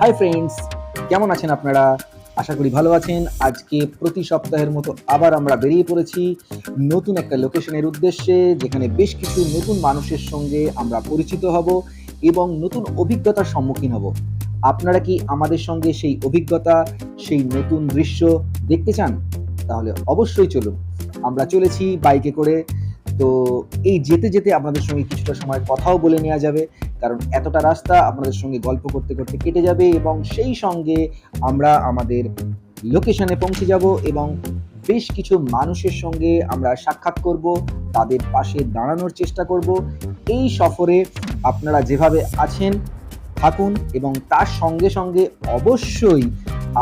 Hi friends, কেমন আছেন আপনারা? আশা করি ভালো আছেন। আজকে প্রতি সপ্তাহের মতো আবার আমরা বেরিয়ে পড়েছি নতুন একটা লোকেশনের উদ্দেশ্যে, যেখানে বেশ কিছু নতুন মানুষের সঙ্গে আমরা পরিচিত হব এবং নতুন অভিজ্ঞতার সম্মুখীন হব। আপনারা কি আমাদের সঙ্গে সেই অভিজ্ঞতা, সেই নতুন দৃশ্য দেখতে চান? তাহলে অবশ্যই চলুন। আমরা চলেছি বাইকে করে। তো এই যেতে যেতে আপনাদের সঙ্গে কিছুটা সময় কথাও বলে নেওয়া যাবে, কারণ এতটা রাস্তা আপনাদের সঙ্গে গল্প করতে করতে কেটে যাবে এবং সেই সঙ্গে আমরা আমাদের লোকেশনে পৌঁছে যাব এবং বেশ কিছু মানুষের সঙ্গে আমরা সাক্ষাৎ করব, তাদের পাশে দাঁড়ানোর চেষ্টা করব। এই সফরে আপনারা যেভাবে আছেন থাকুন এবং তার সঙ্গে সঙ্গে অবশ্যই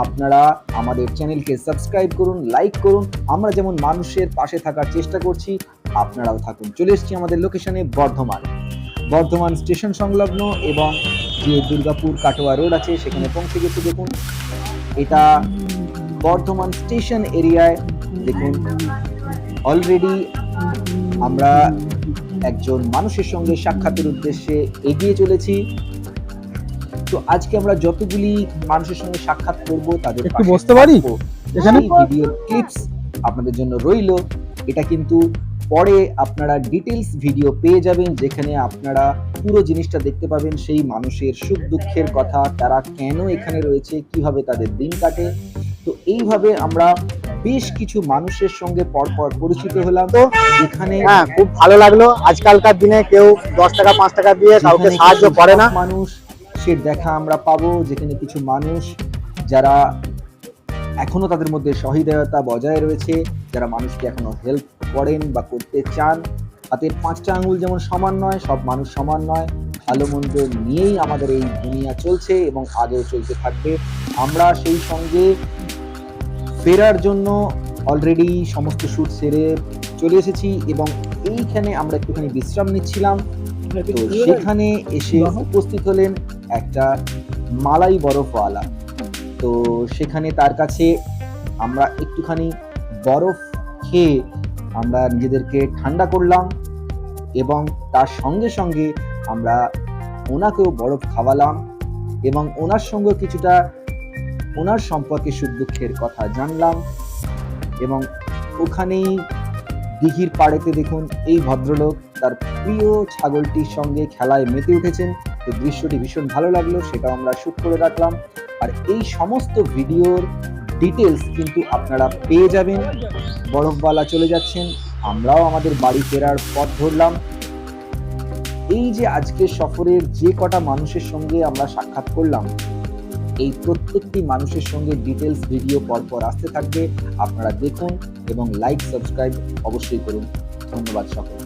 আপনারা আমাদের চ্যানেলকে সাবস্ক্রাইব করুন, লাইক করুন। আমরা যেমন মানুষের পাশে থাকার চেষ্টা করছি, আপনারাও থাকুন। চলে এসেছি আমাদের লোকেশনে বর্ধমান স্টেশন সংলগ্ন এবং যে দুর্গাপুর কাটোয়া রোড আছে সেখানে পৌঁছে গেছে। দেখুন, এটা বর্ধমান স্টেশন এরিয়ায়। দেখুন, অলরেডি আমরা একজন মানুষের সঙ্গে সাক্ষাতের উদ্দেশ্যে এগিয়ে চলেছি। তো আজকে আমরা যতগুলি মানুষের সঙ্গে সাক্ষাৎ করব তাদের একটু বসতে পারি এখানে ভিডিও ক্লিপস আপনাদের জন্য রইল। এটা কিন্তু পরে আপনারা ডিটেলস ভিডিও পেয়ে যাবেন, যেখানে আপনারা পুরো জিনিসটা দেখতে পাবেন, সেই মানুষের সুখ দুঃখের কথা, তারা কেন এখানে রয়েছে, কিভাবে তাদের দিন কাটে। তো এইভাবে আমরা বেশ কিছু মানুষের সঙ্গে পরপর পরিচিত হলাম। তো এখানে খুব ভালো লাগলো। আজকালকার দিনে কেউ 10 টাকা 5 টাকা দিয়ে কাউকে সাহায্য করে না। মানুষ সে দেখা আমরা পাবো, যেখানে কিছু মানুষ যারা এখনো তাদের মধ্যে সহৃদয়তা বজায় রয়েছে, যারা মানুষকে এখনো হেল্প করেন বা করতে চান। হাতের 5টা আঙুল যেমন সমান নয়, সব মানুষ সমান নয়। ভালো মন্দ নিয়েই আমাদের এই দুনিয়া চলছে এবং আগেও চলতে থাকবে। আমরা সেই সঙ্গে ফেরার জন্য অলরেডি সমস্ত শুট সেরে চলে এসেছি এবং এইখানে আমরা একটুখানি বিশ্রাম নিচ্ছিলাম। তো সেখানে এসে উপস্থিত হলেন একটা মালাই বরফওয়ালা। তো সেখানে তার কাছে আমরা একটুখানি বরফ খেয়ে আমরা নিজেদেরকে ঠান্ডা করলাম এবং তার সঙ্গে সঙ্গে আমরা ওনাকেও বরফ খাওয়ালাম এবং ওনার সঙ্গে কিছুটা ওনার সম্পর্কে সুখ দুঃখের কথা জানলাম। এবং ওখানেই দিঘির পাড়েতে দেখুন, এই ভদ্রলোক তার প্রিয় ছাগলটির সঙ্গে খেলায় মেতে উঠেছেন। তো দৃশ্যটি ভীষণ ভালো লাগলো, সেটাও আমরা শুট করে রাখলাম। আর এই সমস্ত ভিডিওর ডিটেলস কিন্তু আপনারা পেয়ে যাবেন। বরফওয়ালা চলে যাচ্ছেন, আমরাও আমাদের বাড়ি ফেরার পথ ধরলাম। এই যে আজকের সফরের যে কটা মানুষের সঙ্গে আমরা সাক্ষাৎ করলাম, এই প্রত্যেকটি মানুষের সঙ্গে ডিটেলস ভিডিও পরপর আসতে থাকবে। আপনারা দেখুন এবং লাইক সাবস্ক্রাইব অবশ্যই করুন। ধন্যবাদ সকলকে।